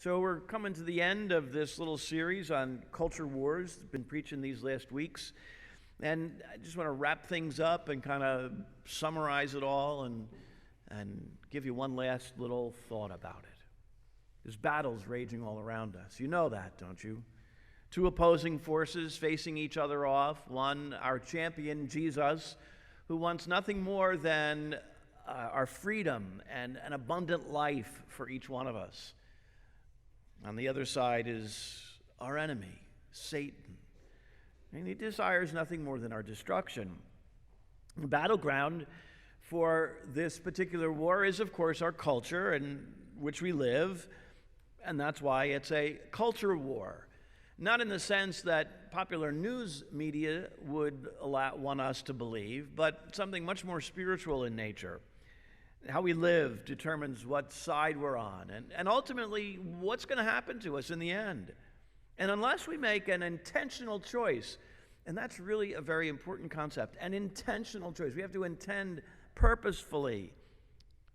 So we're coming to the end of this little series on culture wars. I've been preaching these last weeks. And I just want to wrap things up and kind of summarize it all and give you one last little thought about it. There's battles raging all around us. You know that, don't you? Two opposing forces facing each other off. One, our champion, Jesus, who wants nothing more than our freedom and an abundant life for each one of us. On the other side is our enemy, Satan. And he desires nothing more than our destruction. The battleground for this particular war is, of course, our culture in which we live, and that's why it's a culture war. Not in the sense that popular news media would want us to believe, but something much more spiritual in nature. How we live determines what side we're on, and ultimately what's going to happen to us in the end. And unless we make an intentional choice, and that's really a very important concept, an intentional choice. We have to intend purposefully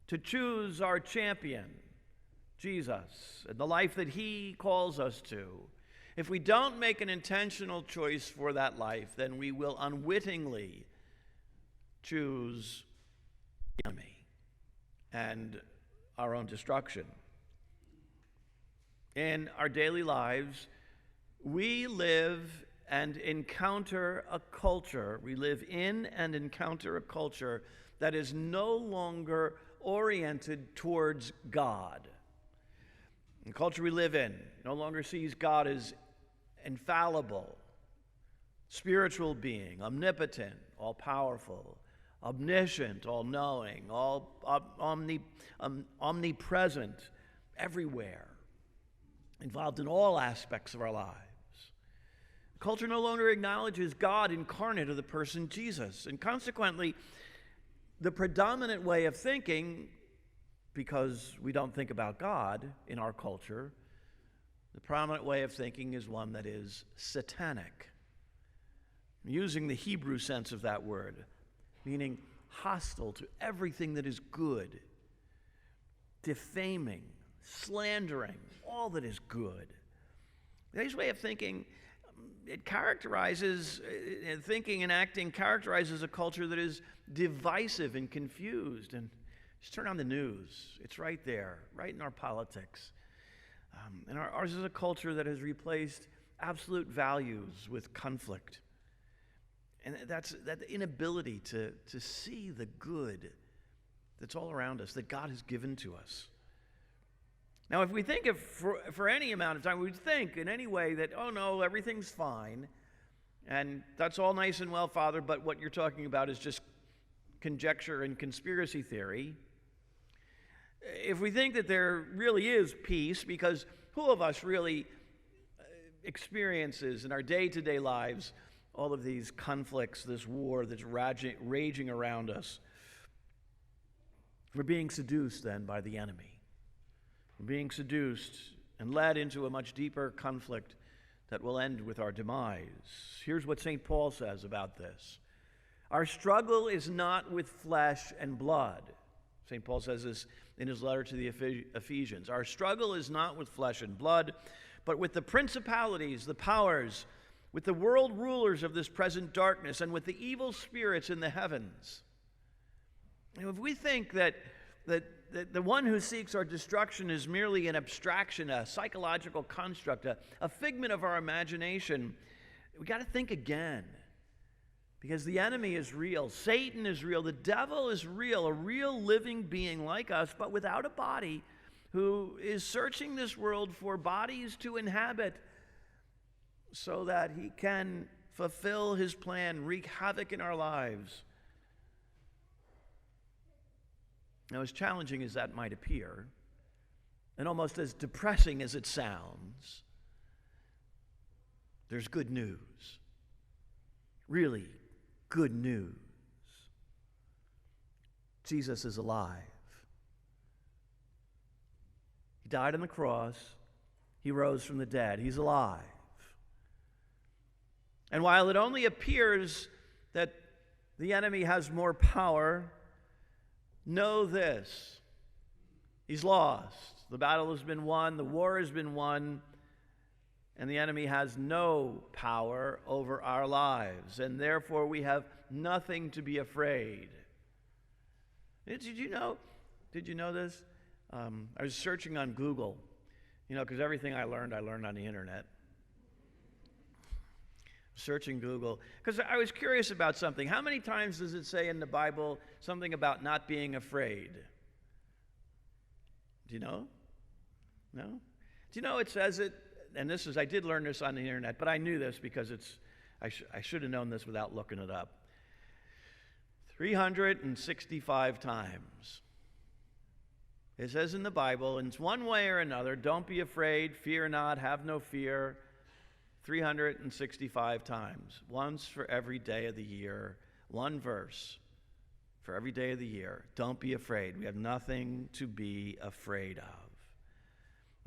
to choose our champion, Jesus, and the life that he calls us to. If we don't make an intentional choice for that life, then we will unwittingly choose the enemy and our own destruction. In our daily lives, we live and encounter a culture. We live in and encounter a culture that is no longer oriented towards God. The culture we live in no longer sees God as infallible, spiritual being, omnipotent, all-powerful, omniscient, all-knowing, omnipresent, everywhere, involved in all aspects of our lives. Culture no longer acknowledges God incarnate of the person Jesus, and consequently, the predominant way of thinking, because we don't think about God in our culture, the prominent way of thinking is one that is satanic. I'm using the Hebrew sense of that word, meaning hostile to everything that is good, defaming, slandering, all that is good. This way of thinking, it characterizes, thinking and acting characterizes a culture that is divisive and confused. And just turn on the news. It's right there, right in our politics. And ours is a culture that has replaced absolute values with conflict. And that's that inability to see the good that's all around us, that God has given to us. Now, if we think for any amount of time, we'd think in any way that, oh no, everything's fine, and that's all nice and well, Father, but what you're talking about is just conjecture and conspiracy theory. If we think that there really is peace, because who of us really experiences in our day-to-day lives all of these conflicts, this war that's raging around us? We're being seduced then by the enemy. We're being seduced and led into a much deeper conflict that will end with our demise. Here's what St. Paul says about this. Our struggle is not with flesh and blood. St. Paul says this in his letter to the Ephesians. Our struggle is not with flesh and blood, but with the principalities, the powers, with the world rulers of this present darkness, and with the evil spirits in the heavens. And if we think that the one who seeks our destruction is merely an abstraction, a psychological construct, a figment of our imagination, we got to think again. Because the enemy is real, Satan is real, the devil is real, a real living being like us, but without a body, who is searching this world for bodies to inhabit so that he can fulfill his plan, wreak havoc in our lives. Now, as challenging as that might appear, and almost as depressing as it sounds, there's good news. Really good news. Jesus is alive. He died on the cross. He rose from the dead. He's alive. And while it only appears that the enemy has more power, know this: he's lost. The battle has been won, the war has been won, and the enemy has no power over our lives, and therefore we have nothing to be afraid. Did you know this? I was searching on Google, because everything I learned on the internet. Searching Google, because I was curious about something. How many times does it say in the Bible something about not being afraid? Do you know? No? Do you know it says it, and I did learn this on the internet, but I knew this because I should have known this without looking it up. 365 times. It says in the Bible, in one way or another, don't be afraid, fear not, have no fear, 365 times. Once for every day of the year. One verse for every day of the year. Don't be afraid. We have nothing to be afraid of.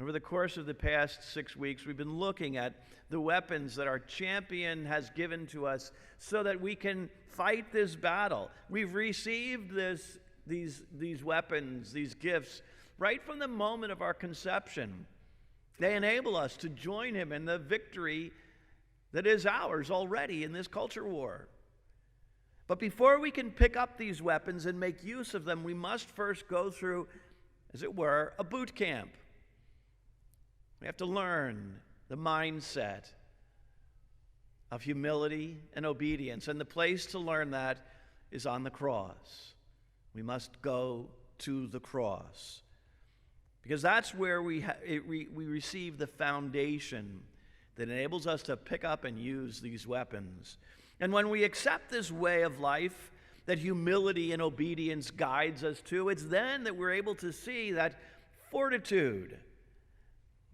Over the course of the past 6 weeks, we've been looking at the weapons that our champion has given to us so that we can fight this battle. We've received these weapons, these gifts, right from the moment of our conception. They enable us to join him in the victory that is ours already in this culture war. But before we can pick up these weapons and make use of them, we must first go through, as it were, a boot camp. We have to learn the mindset of humility and obedience, and the place to learn that is on the cross. We must go to the cross, because that's where we receive the foundation that enables us to pick up and use these weapons. And when we accept this way of life that humility and obedience guides us to, it's then that we're able to see that fortitude,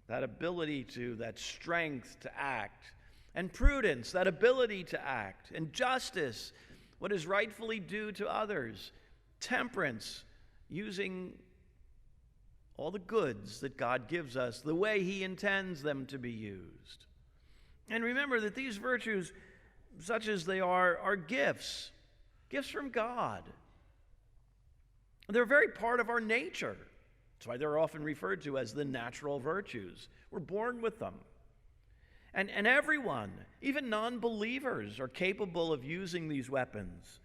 that ability to, that strength to act, and prudence, that ability to act, and justice, what is rightfully due to others, temperance, using all the goods that God gives us the way he intends them to be used. And remember that these virtues, such as they are gifts from God. They're very part of our nature. That's why they're often referred to as the natural virtues. We're born with them. And everyone, even non-believers, are capable of using these weapons.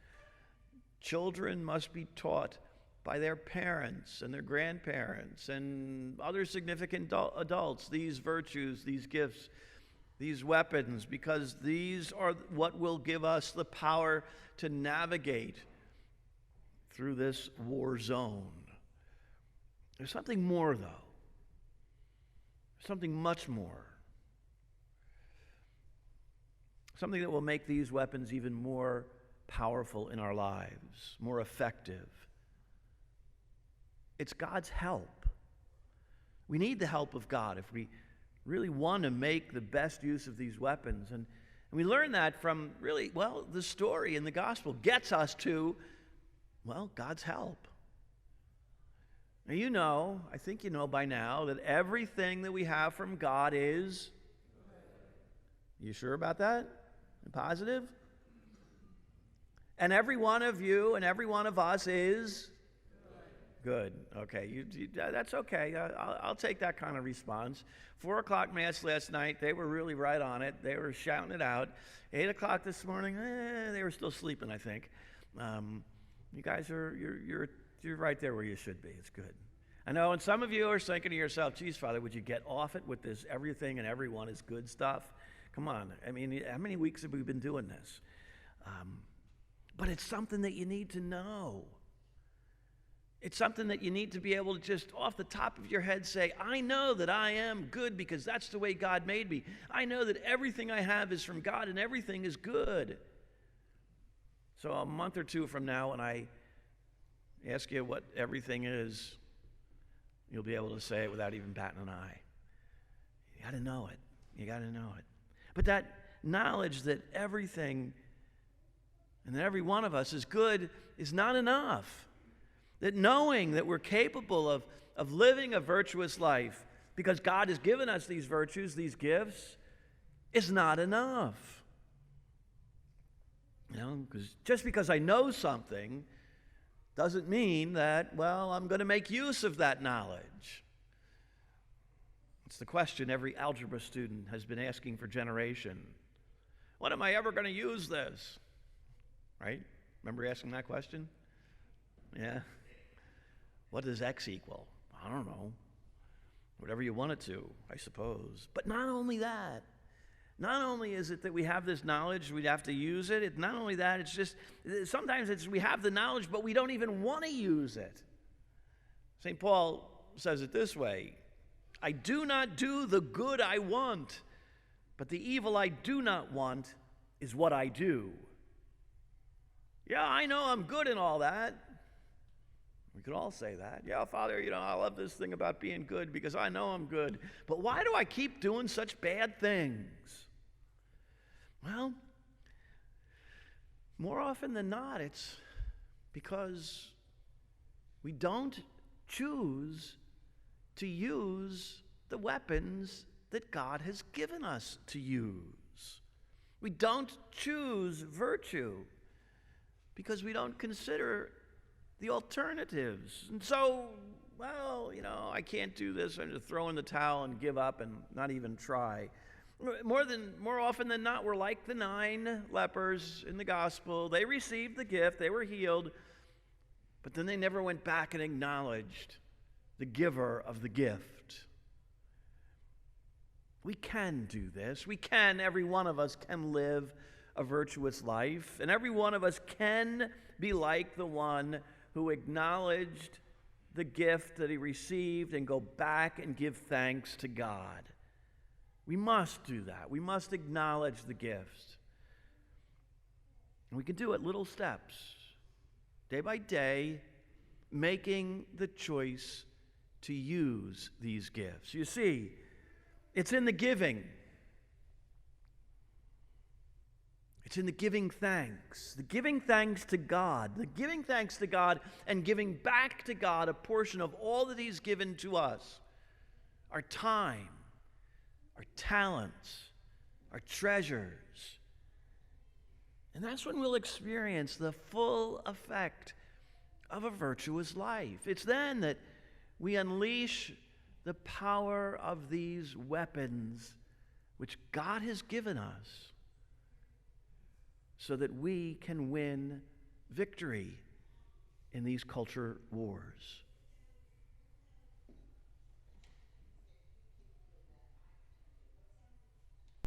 Children must be taught by their parents and their grandparents and other significant adults these virtues, these gifts, these weapons, because these are what will give us the power to navigate through this war zone. There's something more, though. Something much more. Something that will make these weapons even more powerful in our lives, more effective. It's God's help. We need the help of God if we really want to make the best use of these weapons. And we learn that from the story in the gospel gets us to, God's help. Now, I think you know by now that everything that we have from God is... You sure about that? Positive? And every one of you and every one of us is... Good. Okay. That's okay. I'll take that kind of response. 4 o'clock Mass last night, they were really right on it. They were shouting it out. 8 o'clock this morning, they were still sleeping, I think. You guys you're right there where you should be. It's good. I know, and some of you are thinking to yourself, geez, Father, would you get off it with this everything and everyone is good stuff? Come on. I mean, how many weeks have we been doing this? But it's something that you need to know. It's something that you need to be able to just off the top of your head say, I know that I am good because that's the way God made me. I know that everything I have is from God and everything is good. So a month or two from now, when I ask you what everything is, you'll be able to say it without even batting an eye. You got to know it. You got to know it. But that knowledge that everything and that every one of us is good is not enough. That knowing that we're capable of living a virtuous life because God has given us these virtues, these gifts, is not enough. Because just because I know something doesn't mean that, I'm going to make use of that knowledge. It's the question every algebra student has been asking for generation. When am I ever going to use this? Right? Remember asking that question? Yeah. What does x equal? I don't know. Whatever you want it to, I suppose. But not only that. Not only is it that we have this knowledge, we have to use it. It's not only that, it's just, sometimes we have the knowledge, but we don't even want to use it. St. Paul says it this way, I do not do the good I want, but the evil I do not want is what I do. Yeah, I know I'm good in all that. We could all say that. Yeah, Father, I love this thing about being good because I know I'm good. But why do I keep doing such bad things? Well, more often than not, it's because we don't choose to use the weapons that God has given us to use. We don't choose virtue because we don't consider the alternatives. And so, I can't do this. I'm just throw in the towel and give up and not even try. More often than not, we're like the 9 lepers in the gospel. They received the gift, they were healed, but then they never went back and acknowledged the giver of the gift. We can do this. Every one of us can live a virtuous life, and every one of us can be like the one who acknowledged the gift that he received and go back and give thanks to God. We must do that. We must acknowledge the gifts. And we can do it little steps, day by day, making the choice to use these gifts. You see, it's in the giving. It's in the giving thanks. The giving thanks to God. The giving thanks to God and giving back to God a portion of all that he's given to us. Our time, our talents, our treasures. And that's when we'll experience the full effect of a virtuous life. It's then that we unleash the power of these weapons which God has given us so that we can win victory in these culture wars.